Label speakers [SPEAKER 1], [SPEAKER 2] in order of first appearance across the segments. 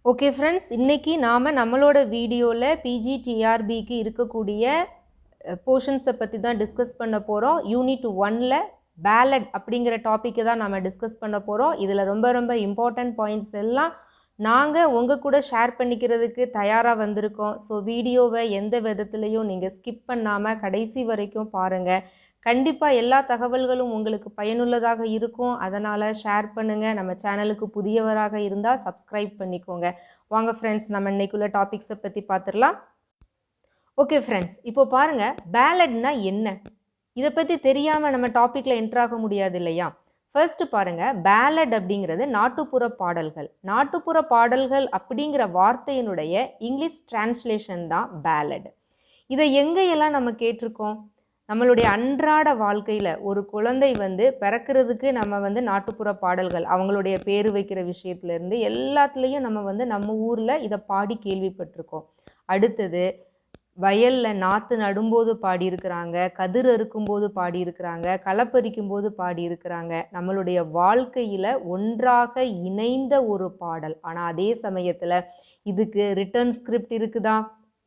[SPEAKER 1] Okay friends, இன்றைக்கி நாம் நம்மளோட வீடியோவில் பிஜிடிஆர்பிக்கு இருக்கக்கூடிய போர்ஷன்ஸை பற்றி தான் டிஸ்கஸ் பண்ண போகிறோம். யூனிட் 1ல் பேலட் அப்படிங்கிற டாப்பிக்கை தான் நம்ம டிஸ்கஸ் பண்ண போகிறோம். இதில் ரொம்ப ரொம்ப இம்பார்ட்டண்ட் பாயிண்ட்ஸ் எல்லாம் நாங்கள் உங்கள் கூட ஷேர் பண்ணிக்கிறதுக்கு தயாராக வந்திருக்கோம். ஸோ வீடியோவை எந்த விதத்துலையும் நீங்கள் ஸ்கிப் பண்ணாமல் கடைசி வரைக்கும் பாருங்கள். கண்டிப்பாக எல்லா தகவல்களும் உங்களுக்கு பயனுள்ளதாக இருக்கும். அதனால் ஷேர் பண்ணுங்கள். நம்ம சேனலுக்கு புதியவராக இருந்தால் சப்ஸ்கிரைப் பண்ணிக்கோங்க. வாங்க ஃப்ரெண்ட்ஸ், நம்ம இன்னைக்குள்ள டாபிக்ஸை பற்றி பார்த்துடலாம். ஓகே ஃப்ரெண்ட்ஸ், இப்போ பாருங்கள், பேலட்னா என்ன? இதை பற்றி தெரியாமல் நம்ம டாப்பிக்கில் என்ட்ராக முடியாது இல்லையா? ஃபர்ஸ்ட் பாருங்கள், பேலட் அப்படிங்கிறது நாட்டுப்புற பாடல்கள். நாட்டுப்புற பாடல்கள் அப்படிங்கிற வார்த்தையினுடைய இங்கிலீஷ் டிரான்ஸ்லேஷன் தான் பேலட். இதை எங்கேயெல்லாம் நம்ம கேட்டிருக்கோம்? நம்மளுடைய அன்றாட வாழ்க்கையில் ஒரு குழந்தை பிறக்கிறதுக்கு நம்ம நாட்டுப்புற பாடல்கள், அவங்களுடைய பேர் வைக்கிற விஷயத்துலேருந்து எல்லாத்துலேயும் நம்ம நம்ம ஊரில் இதை பாடி கேள்விப்பட்டிருக்கோம். அடுத்தது வயலில் நாற்று நடும்போது பாடியிருக்கிறாங்க, கதிர் அறுக்கும்போது பாடியிருக்கிறாங்க, களப்பறிக்கும்போது பாடியிருக்கிறாங்க. நம்மளுடைய வாழ்க்கையில் ஒன்றாக இணைந்த ஒரு பாடல். ஆனால் அதே சமயத்தில் இதுக்கு ரிட்டன் ஸ்கிரிப்ட் இருக்குதா?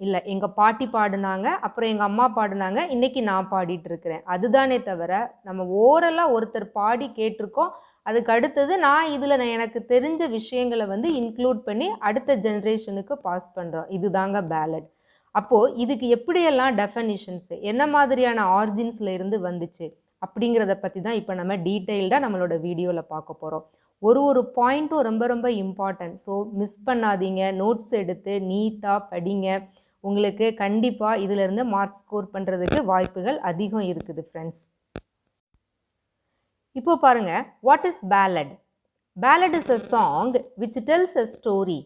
[SPEAKER 1] இல்லை, எங்கள் பாட்டி பாடினாங்க, அப்புறம் எங்கள் அம்மா பாடினாங்க, இன்றைக்கி நான் பாடிட்டு இருக்கிறேன், அதுதானே தவிர நம்ம ஓரலாக ஒருத்தர் பாடி கேட்டிருக்கோம். அதுக்கு அடுத்தது நான் இதில் எனக்கு தெரிஞ்ச விஷயங்களை இன்க்ளூட் பண்ணி அடுத்த ஜென்ரேஷனுக்கு பாஸ் பண்ணுறோம். இதுதாங்க பேலட். அப்போது இதுக்கு எப்படியெல்லாம் டெஃபனிஷன்ஸு, என்ன மாதிரியான ஆரிஜின்ஸில் இருந்து வந்துச்சு அப்படிங்கிறத பற்றி தான் இப்போ நம்ம டீட்டெயில்டாக நம்மளோட வீடியோவில் பார்க்க போகிறோம். ஒரு பாயிண்ட்டும் ரொம்ப ரொம்ப இம்பார்ட்டன்ட். ஸோ மிஸ் பண்ணாதீங்க, நோட்ஸ் எடுத்து நீட்டாக படிங்க. உங்களுக்கு கண்டிப்பாக இதிலிருந்து மார்க் ஸ்கோர் பண்ணுறதுக்கு வாய்ப்புகள் அதிகம் இருக்குது ஃப்ரெண்ட்ஸ். இப்போ பாருங்கள், what is ballad? Ballad is a song which tells a story.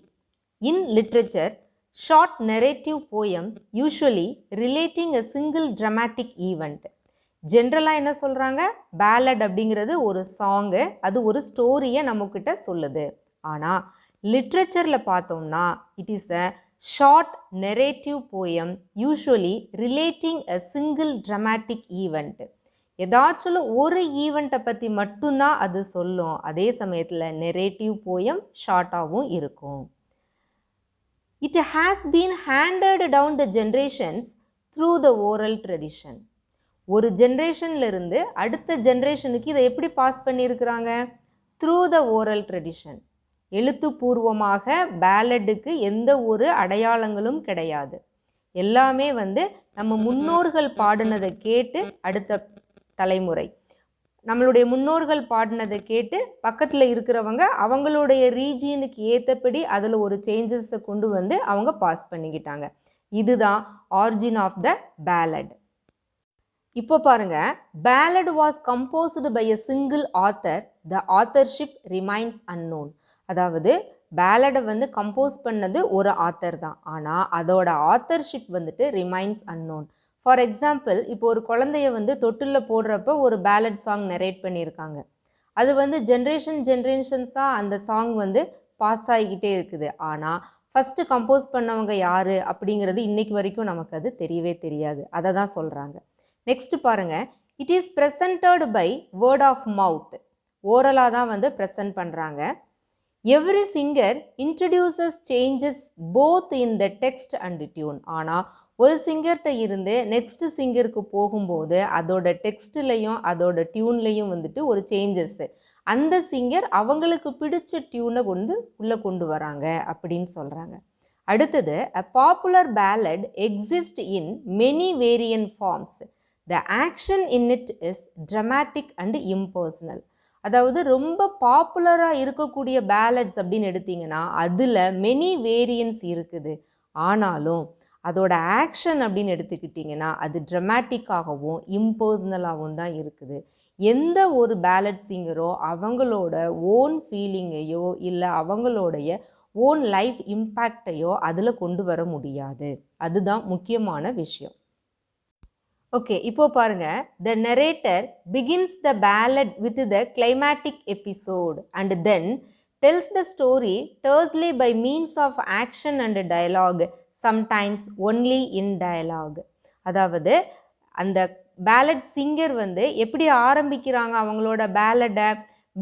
[SPEAKER 1] In literature, short narrative poem usually relating a single dramatic event. ஜென்ரலாக என்ன சொல்கிறாங்க? பேலட் அப்படிங்கிறது ஒரு சாங்கு, அது ஒரு ஸ்டோரியை நம்மக்கிட்ட சொல்லுது. ஆனால் லிட்ரேச்சரில் பார்த்தோம்னா it is a short narrative poem usually relating a single dramatic event. ஏதாச்சும் ஒரு ஈவெண்ட்டை பற்றி மட்டும்தான் அது சொல்லும். அதே சமயத்தில் நெரேட்டிவ் போயம் ஷார்ட்டாகவும் இருக்கும். It has been handed down the generations through the oral tradition. ஒரு ஜென்ரேஷன்லேருந்து அடுத்த ஜென்ரேஷனுக்கு இதை எப்படி பாஸ் பண்ணியிருக்கிறாங்க? Through the oral tradition. எழுத்துப்பூர்வமாக பேலட்டுக்கு எந்த ஒரு அடையாளங்களும் கிடையாது. எல்லாமே நம்ம முன்னோர்கள் பாடினதை கேட்டு அடுத்த தலைமுறை, நம்மளுடைய முன்னோர்கள் பாடினதை கேட்டு பக்கத்தில் இருக்கிறவங்க அவங்களுடைய ரீஜியனுக்கு ஏற்றபடி அதில் ஒரு சேஞ்சஸை கொண்டு அவங்க பாஸ் பண்ணிக்கிட்டாங்க. இதுதான் ஆரிஜின் ஆஃப் த பேலட். இப்போ பாருங்க, ballad was composed by a single author. The authorship remains unknown. அதாவது பேலடை கம்போஸ் பண்ணது ஒரு ஆத்தர் தான், ஆனால் அதோட authorship remains unknown. For example, இப்போ ஒரு குழந்தைய தொட்டிலில் போடுறப்ப ஒரு பேலட் சாங் நரேட் பண்ணியிருக்காங்க. அது ஜென்ரேஷன்ஸாக அந்த சாங் பாஸ் ஆகிக்கிட்டே இருக்குது. ஆனால் ஃபஸ்ட்டு கம்போஸ் பண்ணவங்க யார் அப்படிங்கிறது இன்றைக்கு வரைக்கும் நமக்கு அது தெரியவே தெரியாது. அதை தான் சொல்கிறாங்க. நெக்ஸ்ட் பாருங்கள், it is presented by word of mouth. ஓரலாக தான் ப்ரெசன்ட் பண்ணுறாங்க. Every singer introduces changes both in the text and tune. ஆனால் ஒரு சிங்கர்கிட்ட இருந்து நெக்ஸ்ட் சிங்கருக்கு போகும்போது அதோட டெக்ஸ்ட்லையும் அதோட டியூன்லையும் ஒரு சேஞ்சஸ், அந்த சிங்கர் அவங்களுக்கு பிடிச்ச டியூனை உள்ளே கொண்டு வராங்க அப்படின்னு சொல்கிறாங்க. அடுத்தது, a popular ballad exist in many variant forms. The action in it is dramatic and impersonal. அதாவது ரொம்ப பாப்புலராக இருக்கக்கூடிய பேலட்ஸ் அப்படின்னு எடுத்திங்கன்னா அதில் மெனி வேரியன்ஸ் இருக்குது. ஆனாலும் அதோட ஆக்ஷன் அப்படின்னு எடுத்துக்கிட்டிங்கன்னா அது ட்ராமாட்டிக்காகவும் இம்பர்சனலாகவும் தான் இருக்குது. எந்த ஒரு பேலட் சிங்கரோ அவங்களோட ஓன் ஃபீலிங்கையோ இல்லை அவங்களுடைய ஓன் லைஃப் இம்பேக்டையோ அதில் கொண்டு வர முடியாது. அதுதான் முக்கியமான விஷயம். ஓகே, இப்போ பாருங்க, the narrator begins the ballad with the climatic episode and then tells the story tersely by means of action and dialogue, sometimes only in dialogue. அதாவது அந்த பேலட் சிங்கர் எப்படி ஆரம்பிக்கிறாங்க அவங்களோட பேலட்டை?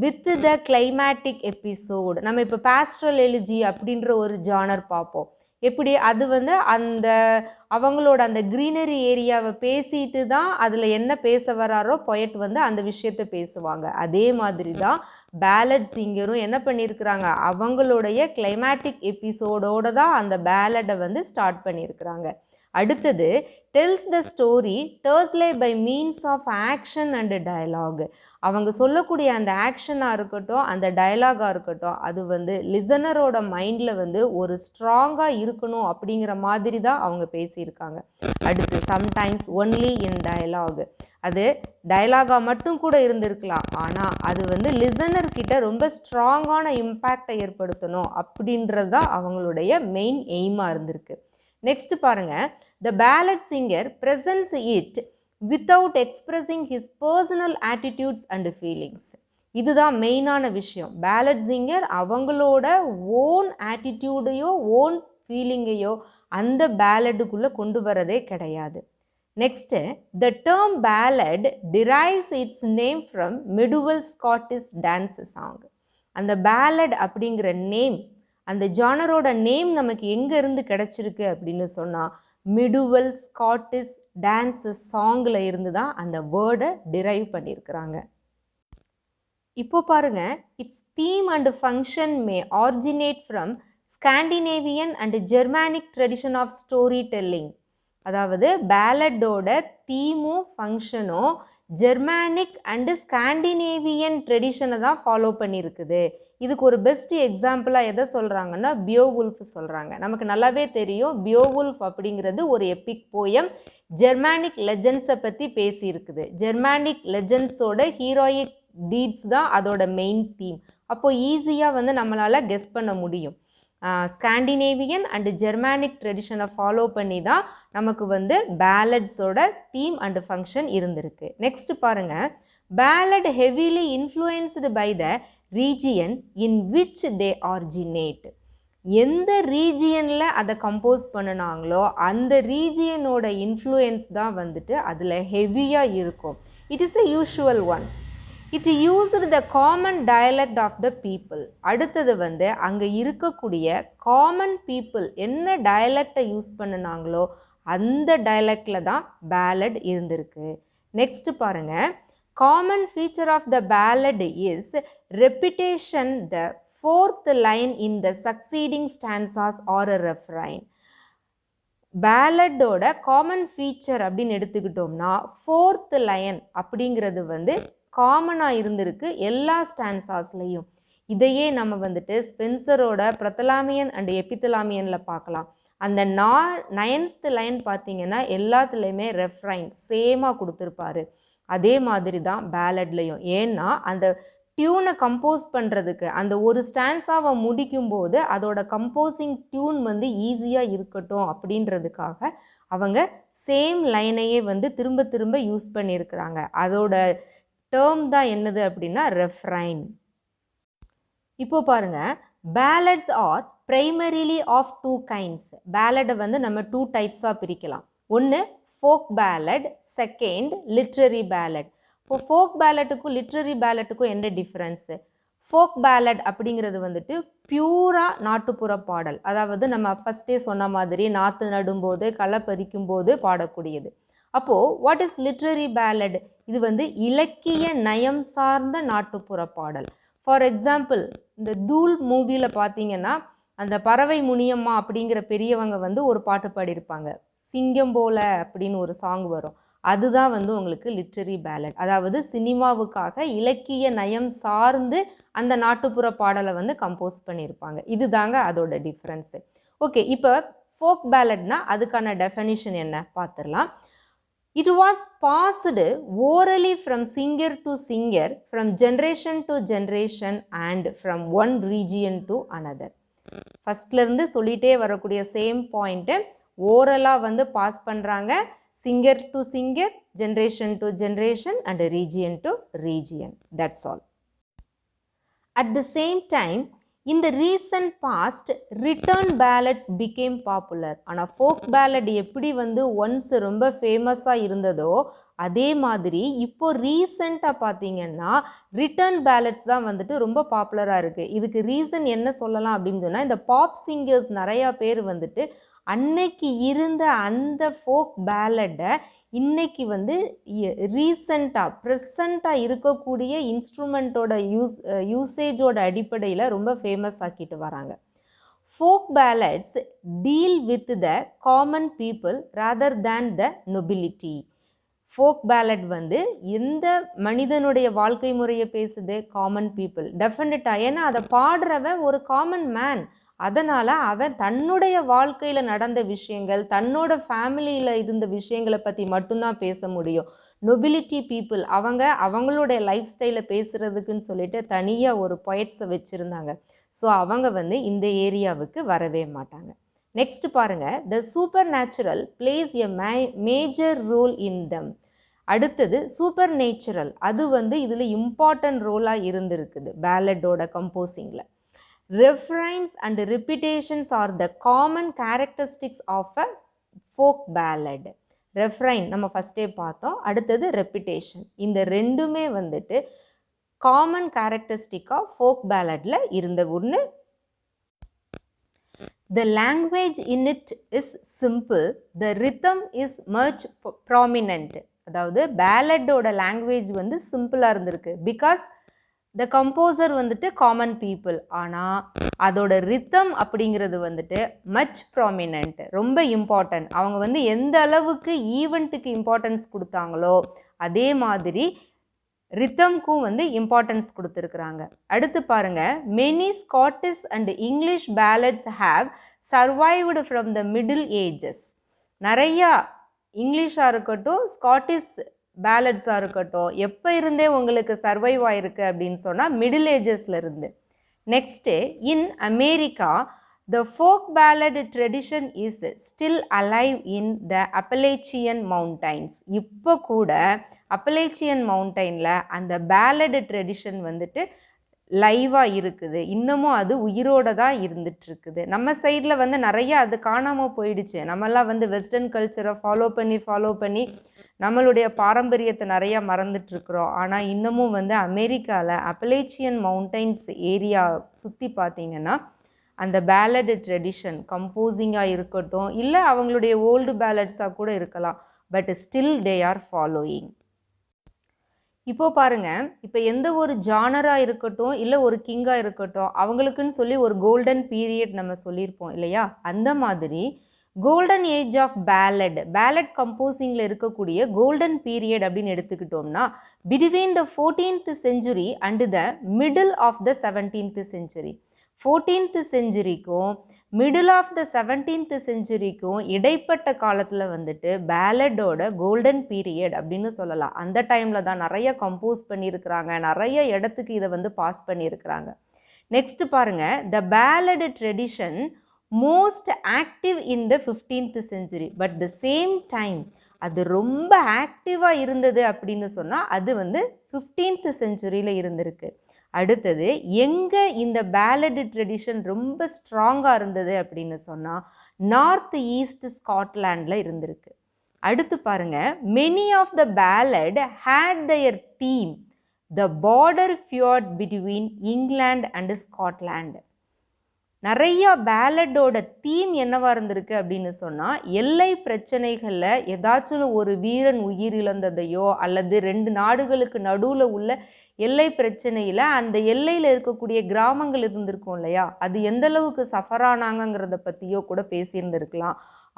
[SPEAKER 1] With the climatic episode. நம்ம இப்போ pastoral எலிஜி அப்படின்ற ஒரு ஜானர் பார்ப்போம். எப்படி அது வந்து அந்த அவங்களோட அந்த க்ரீனரி ஏரியாவை பேசிட்டு தான் அதில் என்ன பேச வராரோ பொயட் வந்து அந்த விஷயத்தை பேசுவாங்க. அதே மாதிரி தான் பேலட் சிங்கரும் என்ன பண்ணியிருக்கிறாங்க, அவங்களுடைய கிளைமேட்டிக் எபிசோடோடு தான் அந்த பேலடை வந்து ஸ்டார்ட் பண்ணியிருக்கிறாங்க. அடுத்தது tells the story tersely by means of action and dialogue. அவங்க சொல்லக்கூடிய அந்த ஆக்ஷனாக இருக்கட்டும், அந்த டயலாகாக இருக்கட்டும், அது வந்து லிசனரோட மைண்டில் வந்து ஒரு ஸ்ட்ராங்காக இருக்கணும் அப்படிங்கிற மாதிரி தான் அவங்க பேசியிருக்காங்க. அடுத்து சம்டைம்ஸ் ஒன்லி இன் டயலாக். அது டயலாகாக மட்டும் கூட இருந்திருக்கலாம், ஆனால் அது வந்து லிசனர்கிட்ட ரொம்ப ஸ்ட்ராங்கான இம்பேக்டை ஏற்படுத்தணும் அப்படின்றது தான் அவங்களுடைய மெயின் எய்மாக இருந்திருக்கு. நெக்ஸ்ட் பாருங்க, the ballad singer presents it without expressing his personal attitudes and feelings. இதுதான் மெயினான விஷயம். பேலட் சிங்கர் அவங்களோட ஓன் ஆட்டிடியூடையோ ஓன் ஃபீலிங்கையோ அந்த பேலட்டுக்குள்ளே கொண்டு வரதே கிடையாது. Next, the term ballad derives its name from medieval Scottish dance song. அந்த பேலட் அப்படிங்கிற நேம், அந்த ஜானரோட நேம் நமக்கு எங்கே இருந்து கிடச்சிருக்கு அப்படின்னு சொன்னால் மிடுவல் ஸ்காட்டிஷ் டான்ஸ் சாங்கில் இருந்து தான் அந்த வேர்டை டிரைவ் பண்ணியிருக்கிறாங்க. இப்போ பாருங்க, it's theme and function may originate from Scandinavian and Germanic tradition of story telling. அதாவது பேலட்டோட தீமும் ஃபங்க்ஷனும் ஜெர்மானிக் அண்டு ஸ்காண்டினேவியன் ட்ரெடிஷனை தான் ஃபாலோ பண்ணியிருக்குது. இதுக்கு ஒரு பெஸ்ட் எக்ஸாம்பிளாக எதை சொல்கிறாங்கன்னா பியோவுல்ஃப் சொல்கிறாங்க. நமக்கு நல்லாவே தெரியும் பியோவுல்ஃப் அப்படிங்கிறது ஒரு எப்பிக் போயம், ஜெர்மானிக் லெஜண்ட்ஸை பற்றி பேசியிருக்குது. ஜெர்மானிக் லெஜண்ட்ஸோட ஹீரோயிக் டீட்ஸ் தான் அதோட மெயின் தீம். அப்போது ஈஸியாக வந்து நம்மளால் கெஸ் பண்ண முடியும். ஸ்காண்டினேவியன் அண்டு ஜெர்மானிக் ட்ரெடிஷனை ஃபாலோ பண்ணி தான் நமக்கு வந்து பேலட்ஸோட தீம் அண்டு ஃபங்க்ஷன் இருந்திருக்கு. நெக்ஸ்ட் பாருங்கள், ballad heavily influenced by the region in which they originate. எந்த ரீஜியனில் அதை கம்போஸ் பண்ணினாங்களோ அந்த ரீஜியனோட இன்ஃப்ளூயன்ஸ் தான் வந்துட்டு அதில் ஹெவியாக இருக்கும். It is a usual one. It used the common dialect of the people. அடுத்தது வந்து அங்கே இருக்கக்கூடிய காமன் பீப்புள் என்ன டயலக்டை யூஸ் பண்ணினாங்களோ அந்த டயலக்டில் தான் பேலட் இருந்திருக்கு. நெக்ஸ்ட் பாருங்கள், common feature of the ballad is repetition the fourth line in the succeeding stanzas or a refrain. பேலட்டோட காமன் ஃபீச்சர் அப்படின்னு எடுத்துக்கிட்டோம்னா ஃபோர்த் லைன் அப்படிங்கிறது வந்து காமனாக இருந்திருக்கு எல்லா ஸ்டான்சாஸ்லையும். இதையே நம்ம வந்துட்டு ஸ்பென்சரோட பிரத்தலாமியன் அண்ட் எபித்தலாமியனில் பார்க்கலாம். அந்த 9th லைன் பார்த்தீங்கன்னா எல்லாத்துலேயுமே ரெஃப்ரைன் சேமாக கொடுத்துருப்பாரு. அதே மாதிரி தான் பேலட்லையும். ஏன்னா அந்த டியூனை கம்போஸ் பண்ணுறதுக்கு அந்த ஒரு ஸ்டான்ஸாவை முடிக்கும்போது அதோட கம்போசிங் டியூன் வந்து ஈஸியாக இருக்கட்டும் அப்படின்றதுக்காக அவங்க சேம் லைனையே வந்து திரும்ப திரும்ப யூஸ் பண்ணியிருக்கிறாங்க. அதோட டேர்ம் தான் என்னது அப்படின்னா ரெஃப்ரைன். இப்போ பாருங்க, ballads are primarily of 2 kinds. பேலடை வந்து நம்ம 2 டைப்ஸாக பிரிக்கலாம். ஒன்று folk ballad, second literary ballad. இப்போ ஃபோக் பேலட்டுக்கும் லிட்ரரி பேலட்டுக்கும் என்ன டிஃப்ரென்ஸு? ஃபோக் பேலட் அப்படிங்கிறது வந்துட்டு பியூராக நாட்டுப்புற பாடல். அதாவது நம்ம ஃபஸ்ட்டே சொன்ன மாதிரி நாற்று நடும்போது களை பறிக்கும்போது பாடக்கூடியது. அப்போது வாட் இஸ் லிட்ரரி பேலட்? இது வந்து இலக்கிய நயம் சார்ந்த நாட்டுப்புற பாடல். ஃபார் எக்ஸாம்பிள், இந்த தூள் மூவியில் பார்த்தீங்கன்னா அந்த பறவை முனியம்மா அப்படிங்கிற பெரியவங்க வந்து ஒரு பாட்டு பாடியிருப்பாங்க, சிங்கம் போல அப்படின்னு ஒரு சாங் வரும். அதுதான் வந்து உங்களுக்கு லிட்ரரி பேலட். அதாவது சினிமாவுக்காக இலக்கிய நயம் சார்ந்து அந்த நாட்டுப்புற பாடலை வந்து கம்போஸ் பண்ணியிருப்பாங்க. இதுதாங்க அதோட டிஃப்ரென்ஸு. ஓகே, இப்போ ஃபோக் பேலட்னா அதுக்கான டெஃபனிஷன் என்ன பார்த்துடலாம். It was passed orally from singer to singer, from generation to generation and from one region to another. ஃபஸ்ட்லேருந்து சொல்லிகிட்டே வரக்கூடிய சேம் பாயிண்ட்டு ஓரலாக வந்து பாஸ் பண்ணுறாங்க, singer to singer, generation to generation and region to region. That's all. At the same time, In the recent past, return ballads became popular. ஆனால் folk ballot எப்படி வந்து once ரொம்ப ஃபேமஸாக இருந்ததோ அதே மாதிரி இப்போ ரீசெண்டாக பார்த்தீங்கன்னா ரிட்டர்ன் பேலட்ஸ் தான் வந்துட்டு ரொம்ப பாப்புலராக இருக்குது. இதுக்கு ரீசன் என்ன சொல்லலாம் அப்படின்னு சொன்னால், இந்த பாப் சிங்கர்ஸ் நிறையா பேர் வந்துட்டு அன்னைக்கு இருந்த அந்த ஃபோக் பேலட்டை இன்னைக்கு வந்து ரீசண்டாக ப்ரெசண்ட்டாக இருக்கக்கூடிய இன்ஸ்ட்ருமெண்ட்டோட யூசேஜோட அடிப்படையில் ரொம்ப ஃபேமஸ் ஆக்கிட்டு வராங்க. Folk ballads deal with the common people rather than the nobility. Folk ballad வந்து எந்த மனிதனுடைய வாழ்க்கை முறையை பேசுது? Common people. டெஃபினட்டாக, ஏன்னா அதை பாடுறவன் ஒரு காமன் மேன். அதனால் அவன் தன்னுடைய வாழ்க்கையில் நடந்த விஷயங்கள், தன்னோட ஃபேமிலியில் இருந்த விஷயங்களை பற்றி மட்டும்தான் பேச முடியும். நொபிலிட்டி பீப்புள் அவங்களுடைய லைஃப் ஸ்டைலை பேசுகிறதுக்குன்னு சொல்லிட்டு தனியாக ஒரு பொயட்ஸை வச்சுருந்தாங்க. ஸோ அவங்க வந்து இந்த ஏரியாவுக்கு வரவே மாட்டாங்க. நெக்ஸ்ட் பாருங்கள், the supernatural plays a major role in them. அடுத்தது சூப்பர் நேச்சுரல், அது வந்து இதில் இம்பார்ட்டன்ட் ரோலாக இருந்திருக்குது பேலட்டோட கம்போசிங்கில். Refrains and repetitions are the common characteristics of a folk ballad. Refrain நம்ம ஃபஸ்ட்டே பார்த்தோம், அடுத்தது ரெப்பிட்டேஷன். இந்த ரெண்டுமே வந்துட்டு காமன் கேரக்டரிஸ்டிக்காக ஃபோக் பேலடில் இருந்த ஒன்று. The language in it is simple, the rhythm is much prominent. அதாவது பேலட்டோட லாங்குவேஜ் வந்து சிம்பிளாக இருந்திருக்கு. பிகாஸ் த கம்போசர் வந்துட்டு காமன் பீப்புள், ஆனால் அதோட ரித்தம் அப்படிங்கிறது வந்துட்டு மச் ப்ராமினன்ட், ரொம்ப இம்பார்ட்டன்ட். அவங்க வந்து எந்த அளவுக்கு ஈவெண்ட்டுக்கு இம்பார்ட்டன்ஸ் கொடுத்தாங்களோ அதே மாதிரி ரித்தம்க்கும் வந்து இம்பார்ட்டன்ஸ் கொடுத்துருக்குறாங்க. அடுத்து பாருங்கள், many Scottish and English ballads have survived from the middle ages. நிறையா இங்கிலீஷாக இருக்கட்டும், ஸ்காட்டிஷ் பேலட்ஸாக இருக்கட்டும், எப்போ இருந்தே உங்களுக்கு சர்வைவ் ஆகிருக்கு அப்படின்னு சொன்னால் மிடில் ஏஜஸில் இருந்து. Next, in America the folk ballad tradition is still alive in the Appalachian mountains. இப்போ கூட அப்பலேச்சியன் மவுண்டைனில் அந்த பேலட் ட்ரெடிஷன் வந்துட்டு லைவாக இருக்குது, இன்னமும் அது உயிரோடு தான் இருந்துகிட்ருக்குது. நம்ம சைடில் வந்து நிறையா அது காணாமல் போயிடுச்சு. நம்மெல்லாம் வந்து வெஸ்டர்ன் கல்ச்சரை ஃபாலோ பண்ணி நம்மளுடைய பாரம்பரியத்தை நிறையா மறந்துட்டுருக்குறோம். ஆனால் இன்னமும் வந்து அமெரிக்காவில் அப்பலேச்சியன் மவுண்டைன்ஸ் ஏரியா சுற்றி பார்த்திங்கன்னா அந்த பேலட் ட்ரெடிஷன் கம்போசிங்காக இருக்கட்டும், இல்லை அவங்களுடைய ஓல்டு பேலட்ஸாக கூட இருக்கலாம், but still they are following. இப்போது பாருங்கள், இப்போ எந்த ஒரு ஜானராக இருக்கட்டும், இல்லை ஒரு கிங்காக இருக்கட்டும், அவங்களுக்குன்னு சொல்லி ஒரு கோல்டன் பீரியட் நம்ம சொல்லியிருப்போம் இல்லையா? அந்த மாதிரி கோல்டன் ஏஜ் ஆஃப் பேலட் கம்போசிங்கில் இருக்கக்கூடிய கோல்டன் பீரியட் அப்படின்னு எடுத்துக்கிட்டோம்னா between the 14th century and the middle of the 17th century. 14th centuryக்கும் மிடில் ஆஃப் த 17th centuryக்கும் இடைப்பட்ட காலத்தில் வந்துட்டு பேலட்டோட கோல்டன் பீரியட் அப்படின்னு சொல்லலாம். அந்த டைமில் தான் நிறைய கம்போஸ் பண்ணியிருக்கிறாங்க, நிறைய இடத்துக்கு இதை வந்து பாஸ் பண்ணியிருக்கிறாங்க. நெக்ஸ்ட் பாருங்கள், the ballad tradition most active in the 15th century, but the same time அது ரொம்ப ஆக்டிவாக இருந்தது அப்படின்னு சொன்னால் அது வந்து 15th centuryயில் இருந்திருக்கு. அடுத்தது எங்கே இந்த பேலட் ட்ரெடிஷன் ரொம்ப ஸ்ட்ராங்காக இருந்தது அப்படின்னு சொன்னால் நார்த் ஈஸ்ட் ஸ்காட்லாண்டில் இருந்திருக்கு. அடுத்து பாருங்கள், many of the ballad had their theme the border feud between England and Scotland. நிறையா பேலட்டோட தீம் என்னவாக இருந்திருக்கு அப்படின்னு சொன்னால் எல்லை பிரச்சனைகளில் ஏதாச்சும் ஒரு வீரன் உயிரிழந்ததையோ அல்லது ரெண்டு நாடுகளுக்கு நடுவில் உள்ள எல்லை பிரச்சனையில் அந்த எல்லையில் இருக்கக்கூடிய கிராமங்கள் இருந்திருக்கும் இல்லையா, அது எந்தளவுக்கு சஃபரானாங்கிறத பற்றியோ கூட பேசியிருந்திருக்கலாம்.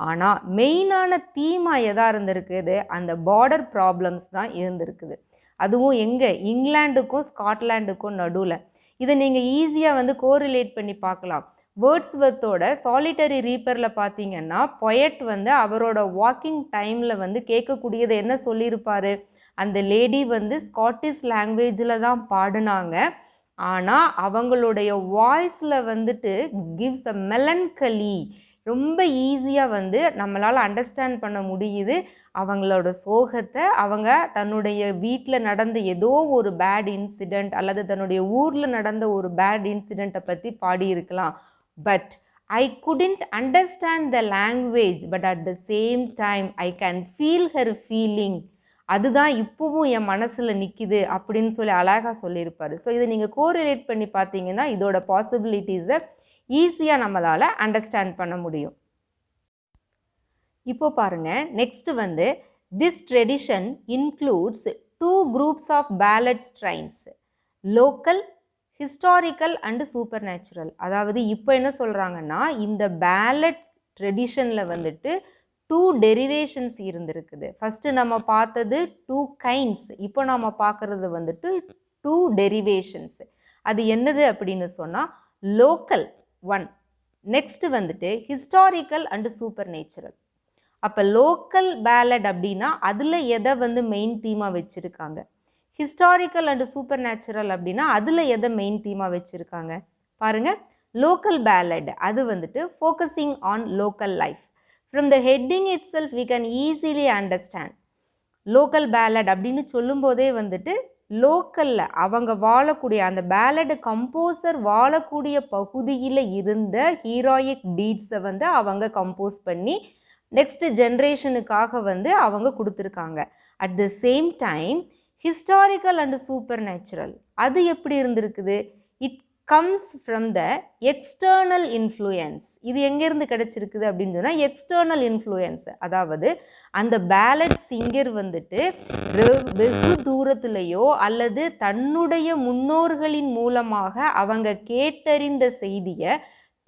[SPEAKER 1] ஆனால் மெயினான தீமாக எதாக இருந்திருக்குது, அந்த பார்டர் ப்ராப்ளம்ஸ் தான் இருந்திருக்குது. அதுவும் எங்கே, இங்கிலாந்துக்கும் ஸ்காட்லாண்டுக்கும் நடுவில். இதை நீங்கள் ஈஸியாக வந்து கோரிலேட் பண்ணி பார்க்கலாம். வேர்ட்ஸ்வர்த்தோட சாலிட்டரி ரீப்பரில் பார்த்தீங்கன்னா பொயட் வந்து அவரோட வாக்கிங் டைமில் வந்து கேட்கக்கூடியதை என்ன சொல்லியிருப்பார், அந்த லேடி வந்து ஸ்காட்டிஷ் லாங்குவேஜில் தான் பாடினாங்க, ஆனால் அவங்களுடைய வாய்ஸில் வந்துட்டு கிவ்ஸ் அ மெலன்கலி, ரொம்ப ஈஸியாக வந்து நம்மளால் அண்டர்ஸ்டாண்ட் பண்ண முடியுது. அவங்களோட சோகத்தை அவங்க தன்னுடைய வீட்டில் நடந்த ஏதோ ஒரு பேட் இன்சிடெண்ட் அல்லது தன்னுடைய ஊரில் நடந்த ஒரு பேட் இன்சிடெண்ட்டை பற்றி பாடியிருக்கலாம். But I couldn't understand the language, but at the same time I can feel her feeling. அதுதான் இப்போவும் என் மனசில் நிற்கிது அப்படின்னு சொல்லி அழகாக சொல்லியிருப்பார். ஸோ இதை நீங்கள் கோரிலேட் பண்ணி பார்த்தீங்கன்னா இதோட பாசிபிலிட்டிஸை ஈஸியாக நம்மளால் அண்டர்ஸ்டாண்ட் பண்ண முடியும். இப்போ பாருங்கள், நெக்ஸ்ட் வந்து திஸ் ட்ரெடிஷன் இன்க்ளூட்ஸ் 2 groups ஆஃப் ballad strains, local, historical and supernatural. அதாவது இப்போ என்ன சொல்கிறாங்கன்னா, இந்த பேலட் ட்ரெடிஷனில் வந்துட்டு 2 டெரிவேஷன்ஸ் இருந்திருக்குது. ஃபஸ்ட்டு நம்ம பார்த்தது 2 கைண்ட்ஸ், இப்போ நம்ம பார்க்குறது வந்துட்டு 2 டெரிவேஷன்ஸ். அது என்னது அப்படின்னு சொன்னால் லோக்கல் 1, நெக்ஸ்ட்டு வந்துட்டு ஹிஸ்டாரிக்கல் அண்டு சூப்பர் நேச்சுரல். அப்போ லோக்கல் பேலட் அப்படின்னா அதில் எதை வந்து மெயின் தீமாக வச்சுருக்காங்க, ஹிஸ்டாரிக்கல் அண்டு சூப்பர் நேச்சுரல் அப்படின்னா அதில் எதை மெயின் தீமாக வச்சுருக்காங்க பாருங்கள். லோக்கல் பேலட் அது வந்துட்டு focusing on local life. From the heading itself we can easily understand. Local ballad அப்படின்னு சொல்லும்போதே வந்துட்டு லோக்கலில் அவங்க வாழக்கூடிய அந்த பேலட் கம்போசர் வாழக்கூடிய பகுதியில் இருந்த ஹீரோயிக் டீட்ஸை வந்து அவங்க கம்போஸ் பண்ணி நெக்ஸ்ட் ஜென்ரேஷனுக்காக வந்து அவங்க கொடுத்துருக்காங்க. At the same time historical and super natural அது எப்படி இருந்திருக்குது, it comes from the external influence. இது எங்கேருந்து கிடச்சிருக்குது அப்படின்னு சொன்னால் எக்ஸ்டர்னல் இன்ஃப்ளூயன்ஸ். அதாவது அந்த பேலட் சிங்கர் வந்துட்டு வெகு தூரத்துலேயோ அல்லது தன்னுடைய முன்னோர்களின் மூலமாக அவங்க கேட்டறிந்த செய்தியை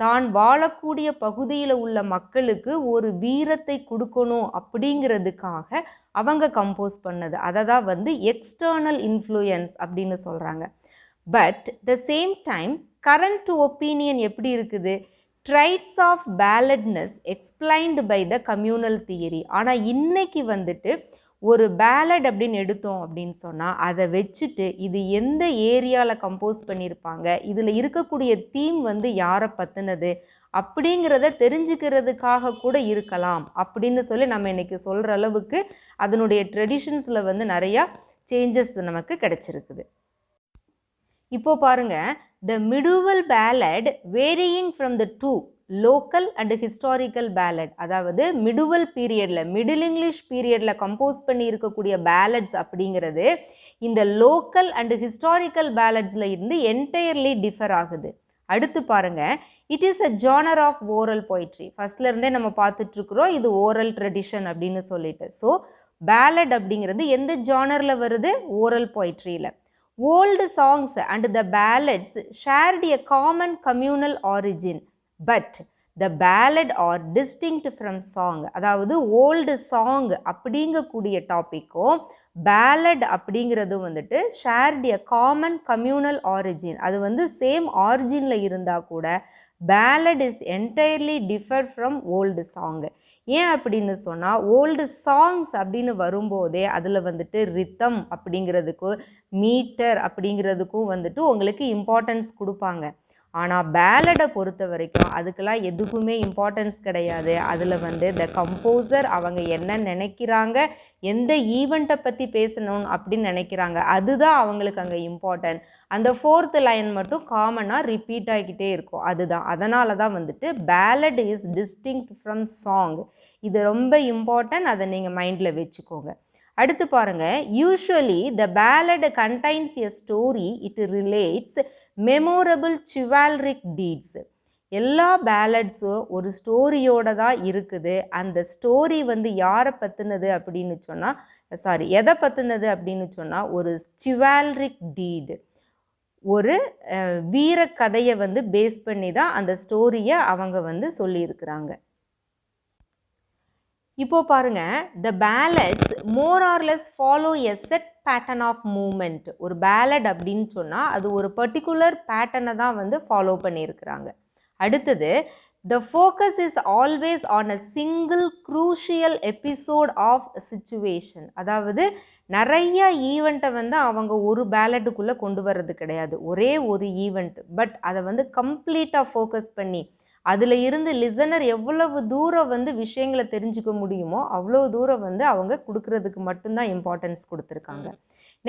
[SPEAKER 1] தான் வாழக்கூடிய பகுதியில் உள்ள மக்களுக்கு ஒரு வீரத்தை கொடுக்கணும் அப்படிங்கிறதுக்காக அவங்க கம்போஸ் பண்ணது. அதை தான் வந்து எக்ஸ்டர்னல் இன்ஃப்ளூயன்ஸ் அப்படின்னு சொல்கிறாங்க. But the same time current opinion எப்படி இருக்குது, traits of balladness explained by the communal theory. ஆனால் இன்னைக்கு வந்துட்டு ஒரு பேலட் அப்படின்னு எடுத்தோம் அப்படின்னு சொன்னால் அதை வச்சுட்டு இது எந்த ஏரியாவில் கம்போஸ் பண்ணியிருப்பாங்க, இதில் இருக்கக்கூடிய தீம் வந்து யாரை பற்றினது அப்படிங்கிறத தெரிஞ்சுக்கிறதுக்காக கூட இருக்கலாம் அப்படின்னு சொல்லி நம்ம இன்றைக்கி சொல்கிற அளவுக்கு அதனுடைய ட்ரெடிஷன்ஸில் வந்து நிறையா சேஞ்சஸ் நமக்கு கிடச்சிருக்குது. இப்போ பாருங்கள், the medieval ballad varying from the 2 local and historical ballad. அதாவது மிடிவல் பீரியடில், மிடில் இங்கிலீஷ் பீரியடில் கம்போஸ் பண்ணி இருக்கக்கூடிய பேலட்ஸ் அப்படிங்கிறது இந்த லோக்கல் அண்டு ஹிஸ்டாரிக்கல் பேலட்ஸில் இருந்து என்டையர்லி டிஃபர் ஆகுது. அடுத்து பாருங்கள், it is a genre of oral poetry. ஃபஸ்ட்லேருந்தே நம்ம பார்த்துட்ருக்குறோம் இது ஓரல் ட்ரெடிஷன் அப்படின்னு சொல்லிட்டு. ஸோ பேலட் அப்படிங்கிறது எந்த ஜானரில் வருது, ஓரல் பொய்ட்ரியில். Old songs and the ballads shared a common communal origin, but the ballad are distinct from song. அதாவது ஓல்டு சாங் அப்படிங்கக்கூடிய டாப்பிக்கும் பேலட் அப்படிங்கிறது வந்துட்டு shared a common communal origin. அது வந்து சேம் ஆரிஜினில் இருந்தால் கூட ballad is entirely differ from old song. ஏன் அப்படின்னு சொன்னால் ஓல்டு சாங்ஸ் அப்படின்னு வரும்போதே அதில் வந்துட்டு ரித்தம் அப்படிங்கிறதுக்கும் மீட்டர் அப்படிங்கிறதுக்கும் வந்துட்டு உங்களுக்கு இம்பார்ட்டன்ஸ் கொடுப்பாங்க. ஆனால் பேலடை பொறுத்த வரைக்கும் அதுக்கெல்லாம் எதுக்குமே இம்பார்ட்டன்ஸ் கிடையாது. அதில் வந்து த கம்போசர் அவங்க என்ன நினைக்கிறாங்க, எந்த ஈவெண்ட்டை பற்றி பேசணும்னு அப்படின்னு நினைக்கிறாங்க, அதுதான் அவங்களுக்கு அங்கே இம்பார்ட்டன்ட். அந்த 4th லைன் மட்டும் காமனாக ரிப்பீட் ஆகிக்கிட்டே இருக்கும். அதுதான், அதனால தான் வந்துட்டு ballad is distinct from song. இது ரொம்ப இம்பார்ட்டன்ட், அதை நீங்கள் மைண்டில் வச்சுக்கோங்க. அடுத்து பாருங்கள், usually the ballad contains a story, it relates memorable chivalric deeds. எல்லா பேலட்ஸும் ஒரு ஸ்டோரியோடு தான் இருக்குது. அந்த ஸ்டோரி வந்து யாரை பற்றினது அப்படின்னு சொன்னால், எதை பற்றினது அப்படின்னு சொன்னால் ஒரு சிவால்ரிக் டீடு, ஒரு வீர கதையை வந்து பேஸ் பண்ணி தான் அந்த ஸ்டோரியை அவங்க வந்து சொல்லியிருக்கிறாங்க. இப்போ பாருங்க, the ballads more or less follow a set pattern of movement. ஒரு பேலட் அப்படின்னு சொன்னால் அது ஒரு பர்டிகுலர் பேட்டர்னை தான் வந்து ஃபாலோ பண்ணியிருக்கிறாங்க. அடுத்தது, the focus is always on a single crucial episode of situation. அதாவது நிறைய ஈவெண்ட்டை வந்து அவங்க ஒரு பேலட்டுக்குள்ளே கொண்டு வர்றது கிடையாது, ஒரே ஒரு ஈவெண்ட். பட் அதை வந்து கம்ப்ளீட்டாக ஃபோக்கஸ் பண்ணி அதில் இருந்து லிசனர் எவ்வளவு தூரம் வந்து விஷயங்களை தெரிஞ்சுக்க முடியுமோ அவ்வளோ தூரம் வந்து அவங்க கொடுக்கறதுக்கு மட்டும்தான் இம்பார்ட்டன்ஸ் கொடுத்துருக்காங்க.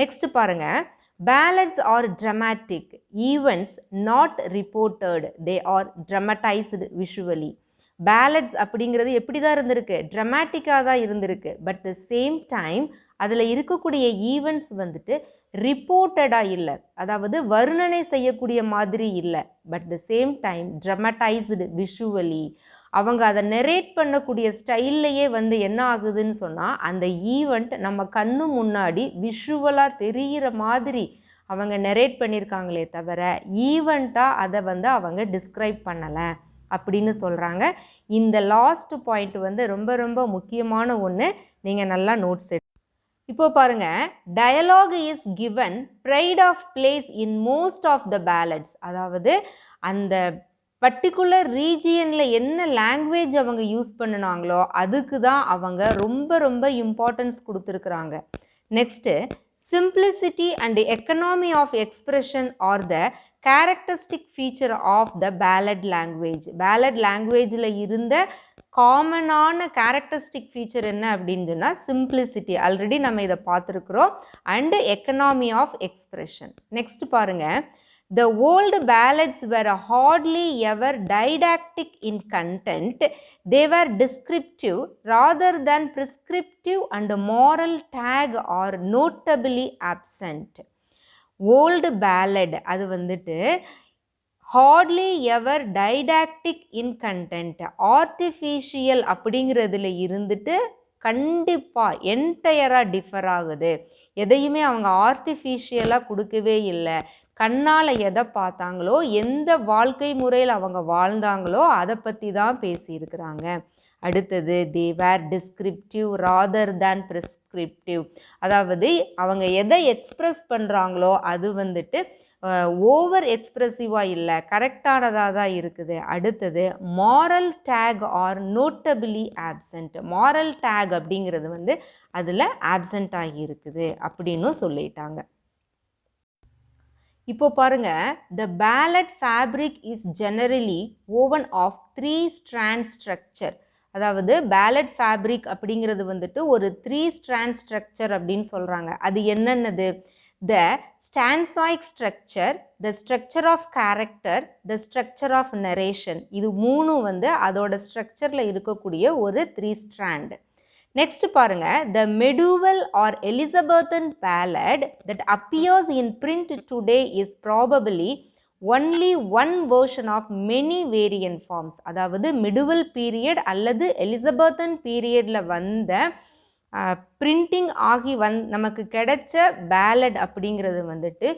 [SPEAKER 1] நெக்ஸ்ட் பாருங்க, ballads are dramatic events not reported, they are dramatized visually. ballads அப்படிங்கிறது எப்படி தான் இருந்திருக்கு, ட்ரமாட்டிக்காக தான் இருந்திருக்கு. பட் த சேம் டைம் அதில் இருக்கக்கூடிய ஈவெண்ட்ஸ் வந்துட்டு ரிப்போர்ட்டடாக இல்லை, அதாவது வர்ணனை செய்யக்கூடிய மாதிரி இல்லை. But the same time dramatised visually, அவங்க அதை நெரேட் பண்ணக்கூடிய ஸ்டைல்லையே வந்து என்ன ஆகுதுன்னு சொன்னால் அந்த ஈவெண்ட் நம்ம கண்ணு முன்னாடி விஷுவலாக தெரிகிற மாதிரி அவங்க நெரேட் பண்ணியிருக்காங்களே தவிர ஈவெண்ட்டாக அதை வந்து அவங்க டிஸ்கிரைப் பண்ணலை அப்படின்னு சொல்கிறாங்க. இந்த லாஸ்ட் பாயிண்ட் வந்து ரொம்ப ரொம்ப முக்கியமான ஒன்று, நீங்கள் நல்லா நோட்ஸ் எடுத்து. இப்போ பாருங்க, dialogue is given pride of place in most of the ballads. அதாவது அந்த பர்டிகுலர் ரீஜியனில் என்ன லாங்குவேஜ் அவங்க யூஸ் பண்ணினாங்களோ அதுக்கு தான் அவங்க ரொம்ப ரொம்ப இம்பார்ட்டன்ஸ் கொடுத்துருக்குறாங்க. Next, simplicity and economy of expression are the characteristic feature of the ballad language. Ballad லாங்குவேஜில் இருந்த காமனான கேரக்டரிஸ்டிக் ஃபீச்சர் என்ன அப்படின்னு சொன்னால் சிம்பிளிசிட்டி, ஆல்ரெடி நம்ம இதை பார்த்துருக்குறோம், and economy of expression. Next பாருங்கள், the old ballads were hardly ever didactic in content, they were descriptive rather than prescriptive and moral tag are notably absent. old ballad அது வந்துட்டு hardly ever didactic in content, artificial அப்படிங்கிறதுல இருந்துட்டு கண்டிப்பாக என்டையராக differ ஆகுது. எதையுமே அவங்க ஆர்டிஃபிஷியலாக கொடுக்கவே இல்லை. கண்ணால் எதை பார்த்தாங்களோ, எந்த வாழ்க்கை முறையில் அவங்க வாழ்ந்தாங்களோ அதை பற்றி தான் பேசியிருக்கிறாங்க. அடுத்தது, தே வேர் டிஸ்கிரிப்டிவ் ராதர் தேன் ப்ரிஸ்கிரிப்டிவ், அதாவது அவங்க எதை எக்ஸ்ப்ரெஸ் பண்ணுறாங்களோ அது வந்துட்டு ஓவர் எக்ஸ்ப்ரெசிவாக இல்லை, கரெக்டானதாக தான் இருக்குது. அடுத்தது, moral tag are notably absent. Moral tag அப்படிங்கிறது வந்து அதில் ஆப்சண்ட் ஆகி இருக்குது அப்படின்னு சொல்லிட்டாங்க. இப்போ பாருங்க, the ballad fabric is generally woven of 3 strand structure. அதாவது ballad fabric அப்படிங்கிறது வந்துட்டு ஒரு 3 strand structure அப்படின்னு சொல்கிறாங்க. அது என்னென்னது? the stanzaic structure, the structure of character, the structure of narration. இது மூணும் வந்து அதோட ஸ்ட்ரக்சரில் இருக்கக்கூடிய ஒரு 3 strand. நெக்ஸ்ட் பாருங்க, the medieval or Elizabethan ballad that appears in print today is probably only one version of many variant forms. அதாவது medieval period அல்லது Elizabethan periodல வந்த பிரிண்டிங் ஆகி நமக்கு கிடைச்ச ballad அப்படிங்கிறது வந்துட்டு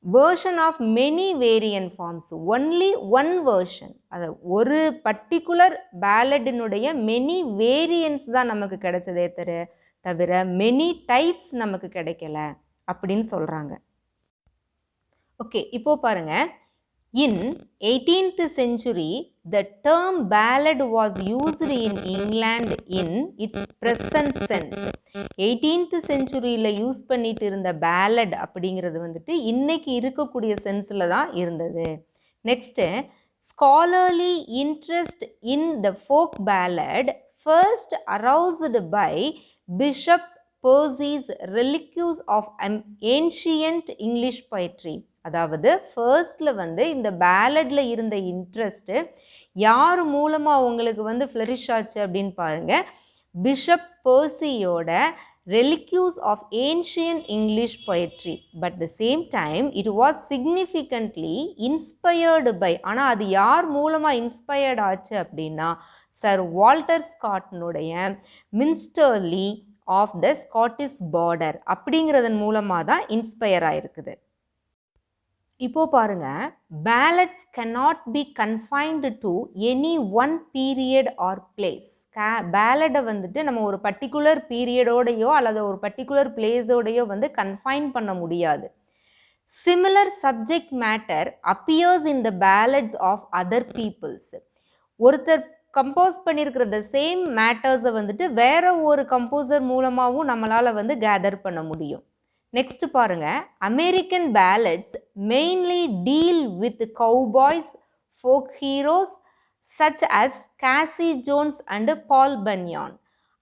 [SPEAKER 1] version of many variant forms, only one version. அது ஒரு பர்டிகுலர் பேலடினுடைய மெனி வேரியன்ட்ஸ் தான் நமக்கு கிடைச்சதே தவிர மெனி டைப்ஸ் நமக்கு கிடைக்கல அப்படின்னு சொல்கிறாங்க. ஓகே, இப்போ பாருங்க, in 18th century the term ballad was used in England in its present sense. 18th centuryல யூஸ் பண்ணிட்டு இருந்த ballad அப்படிங்கிறது வந்துட்டு இன்னைக்கு இருக்கக்கூடிய சென்ஸில் தான் இருந்தது. Next, scholarly interest in the folk ballad first aroused by Bishop Percy's Reliques of Ancient English Poetry. அதாவது ஃபர்ஸ்டில் வந்து இந்த பேலடில் இருந்த இன்ட்ரெஸ்ட்டு யார் மூலமாக உங்களுக்கு வந்து ஃப்ளரிஷ் ஆச்சு அப்படின்னு பாருங்கள், பிஷப் பர்சியோட reliques of ancient English poetry. But the same time it was significantly inspired by, ஆனால் அது யார் மூலமாக இன்ஸ்பயர்ட் ஆச்சு அப்படின்னா சர் வால்டர் ஸ்காட்னுடைய minstrelsy of the Scottish border அப்படிங்கிறதன் மூலமாக தான் இன்ஸ்பயர் ஆகிருக்குது. இப்போது பாருங்கள், ballads cannot be confined to any one period or place. பேலடை வந்துட்டு நம்ம ஒரு பர்டிகுலர் பீரியடோடையோ அல்லது ஒரு பர்டிகுலர் பிளேஸோடையோ வந்து கன்ஃபைன் பண்ண முடியாது. Similar subject matter appears in the ballads of other peoples. ஒருத்தர் கம்போஸ் பண்ணியிருக்கிற த சேம் மேட்டர்ஸை வந்துட்டு வேற ஒரு கம்போசர் மூலமாகவும் நம்மளால் வந்து கேதர் பண்ண முடியும். நெக்ஸ்ட் பாருங்க, American ballads mainly deal with cowboys, folk heroes such as Cassie Jones and Paul Bunyan.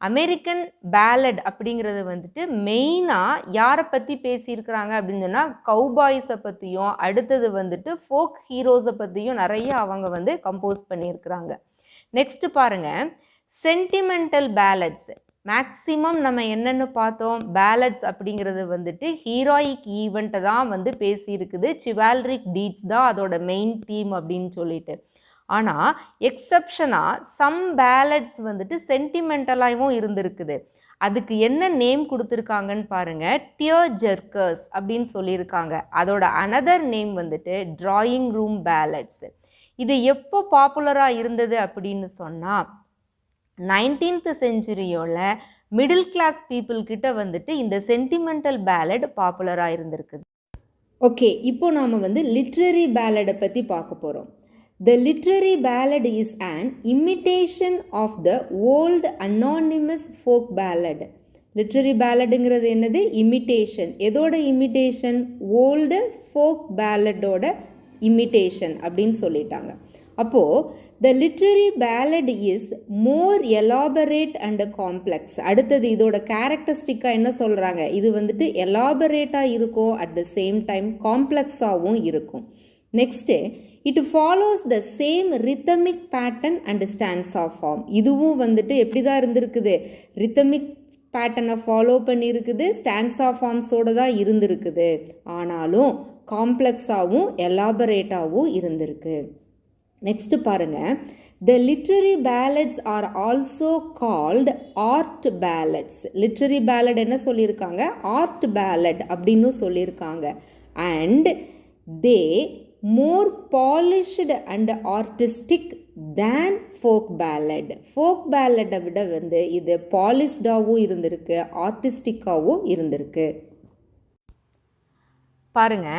[SPEAKER 1] American ballad அப்படிங்கிறது வந்துட்டு மெயினாக யாரை பற்றி பேசியிருக்கிறாங்க அப்படின்னு சொன்னால் கவுபாய்ஸை பற்றியும் அடுத்தது வந்துட்டு ஃபோக் ஹீரோஸை பற்றியும் நிறைய அவங்க வந்து கம்போஸ் பண்ணியிருக்கிறாங்க. நெக்ஸ்ட் பாருங்கள், சென்டிமெண்டல் பேலட்ஸ். மேக்ஸிமம் நம்ம என்னென்னு பார்த்தோம், பேலட்ஸ் அப்படிங்கிறது வந்துட்டு ஹீரோயிக் ஈவெண்ட்டை தான் வந்து பேசியிருக்குது, சிவால்ரிக் டீட்ஸ் தான் அதோட மெயின் தீம் அப்படின்னு சொல்லிட்டு. ஆனால் எக்ஸப்ஷனாக சம் பேலட்ஸ் வந்துட்டு சென்டிமெண்டலாகவும் இருந்திருக்குது. அதுக்கு என்ன நேம் கொடுத்துருக்காங்கன்னு பாருங்கள், டியர் ஜெர்க்கர்ஸ் அப்படின்னு சொல்லியிருக்காங்க. அதோட அனதர் நேம் வந்துட்டு ட்ராயிங் ரூம் பேலட்ஸ். இது எப்போ பாப்புலராக இருந்தது அப்படின்னு சொன்னால் 19th செஞ்சுரியோட மிடில் கிளாஸ் பீப்புள்கிட்ட வந்துட்டு இந்த சென்டிமெண்டல் பேலட் பாப்புலராக இருந்திருக்குது. ஓகே, இப்போ நாம் வந்து லிட்ரரி பேலடை பற்றி பார்க்க போகிறோம். The literary ballad is an imitation of the old anonymous folk ballad. Literary balladங்கிறது என்னது? இமிட்டேஷன். எதோட இமிட்டேஷன்? ஓல்டு ஃபோக் பேலடோட இமிட்டேஷன் அப்படின்னு சொல்லிட்டாங்க. அப்போது the literary ballad is more elaborate and complex. அடுத்தது இதோட கேரக்டரிஸ்டிக்காக என்ன சொல்கிறாங்க, இது வந்துட்டு எலாபரேட்டாக இருக்கும், அட் த சேம் டைம் காம்ப்ளெக்ஸாகவும் இருக்கும். Next, it follows the same rhythmic pattern and stanza form. இதுவும் வந்துட்டு எப்படி தான் இருந்திருக்குது, ரித்தமிக் பேட்டர்னை ஃபாலோ பண்ணியிருக்குது, ஸ்டான்ஸா ஃபார்ம்ஸோடு தான் இருந்திருக்குது. ஆனாலும் காம்ப்ளெக்ஸாகவும் எலாபரேட்டாகவும் இருந்திருக்கு. நெக்ஸ்ட் பாருங்கள், the literary ballads are also called art ballads. Literary ballad என்ன சொல்லியிருக்காங்க, ஆர்ட் பேலட் அப்படின்னு சொல்லியிருக்காங்க. And they more polished and artistic than folk ballad. folk ballad விட வந்து இது பாலிஷ்டாகவும் இருந்திருக்கு, ஆர்டிஸ்டிக்காகவும் இருந்திருக்கு. பாருங்க,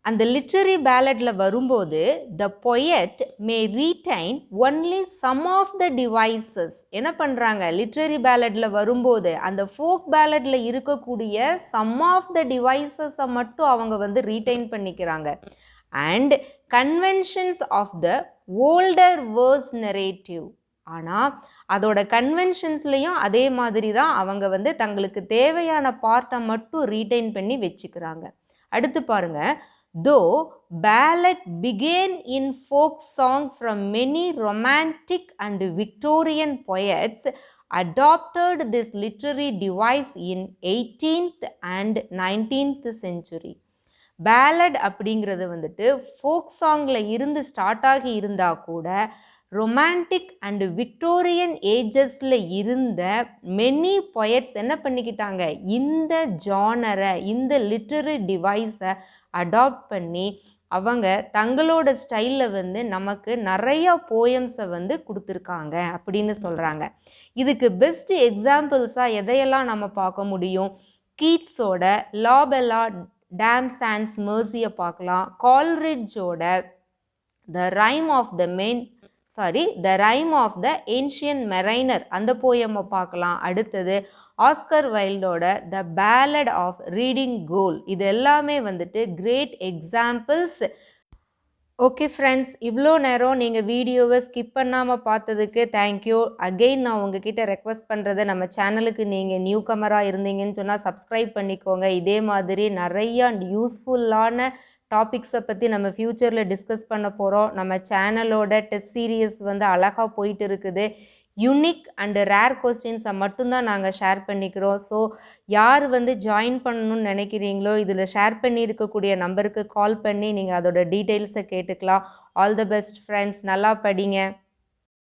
[SPEAKER 1] அந்த லிட்ரரி பேலட்ல வரும்போது the poet may retain only some of the devices. என்ன பண்ணுறாங்க, லிட்ரரி பேலட்ல வரும்போது அந்த ஃபோக் பேலட்ல இருக்கக்கூடிய some of the devices மட்டும் அவங்க வந்து ரீடைன் பண்ணிக்கிறாங்க. And conventions of the older verse narrative. ஆனால் அதோட கன்வென்ஷன்ஸ்லேயும் அதே மாதிரி தான் அவங்க வந்து தங்களுக்கு தேவையான பார்ட்டை மட்டும் ரீடைன் பண்ணி வச்சுக்கிறாங்க. அடுத்து பாருங்கள், though ballad began in folk song from many romantic and Victorian poets adopted this literary device in 18th and 19th century. Ballad அப்படிங்கிறது வந்துட்டு ஃபோக் சாங்கில் இருந்து ஸ்டார்ட் ஆகி இருந்தால் கூட ரொமான்டிக் அண்டு விக்டோரியன் ஏஜஸில் இருந்த மெனி பொயட்ஸ் என்ன பண்ணிக்கிட்டாங்க, இந்த ஜானரை, இந்த லிட்ரரி டிவைஸை அடாப்ட் பண்ணி அவங்க தங்களோட ஸ்டைலில் வந்து நமக்கு நிறையா போயம்ஸை வந்து கொடுத்துருக்காங்க அப்படின்னு சொல்கிறாங்க. இதுக்கு பெஸ்ட் எக்ஸாம்பிள்ஸாக எதையெல்லாம் நம்ம பார்க்க முடியும், கீட்ஸோட லாபெல்லா டேம் சான்ஸ் மெர்சியை பார்க்கலாம், கால்ரிட்ஜோட the rime of the ancient mariner அந்த போயமை பார்க்கலாம். அடுத்தது ஆஸ்கர் வைல்டோட the ballad of Reading gaol. இது எல்லாமே வந்துட்டு கிரேட் எக்ஸாம்பிள்ஸ். ஓகே ஃப்ரெண்ட்ஸ், இவ்வளோ நேரம் நீங்கள் வீடியோவை ஸ்கிப் பண்ணாமல் பார்த்ததுக்கு தேங்க்யூ. அகெயின் நான் உங்ககிட்ட ரெக்வஸ்ட் பண்ணுறது, நம்ம சேனலுக்கு நீங்கள் நியூ கமராக இருந்தீங்கன்னு சொன்னால் சப்ஸ்கிரைப் பண்ணிக்கோங்க. இதே மாதிரி நிறையா யூஸ்ஃபுல்லான டாபிக்ஸை பற்றி நம்ம ஃப்யூச்சரில் டிஸ்கஸ் பண்ண போகிறோம். நம்ம சேனலோட டெஸ்ட் சீரியஸ் வந்து அழகாக போயிட்டு இருக்குது. யூனிக் அண்டு ரேர் கொஸ்டின்ஸை மட்டும்தான் நாங்கள் ஷேர் பண்ணிக்கிறோம். ஸோ யார் வந்து ஜாயின் பண்ணணும்னு நினைக்கிறீங்களோ இதில் ஷேர் பண்ணியிருக்கக்கூடிய நம்பருக்கு கால் பண்ணி நீங்கள் அதோட டீட்டெயில்ஸை கேட்டுக்கலாம். ஆல் த பெஸ்ட் ஃப்ரெண்ட்ஸ், நல்லா படிங்க.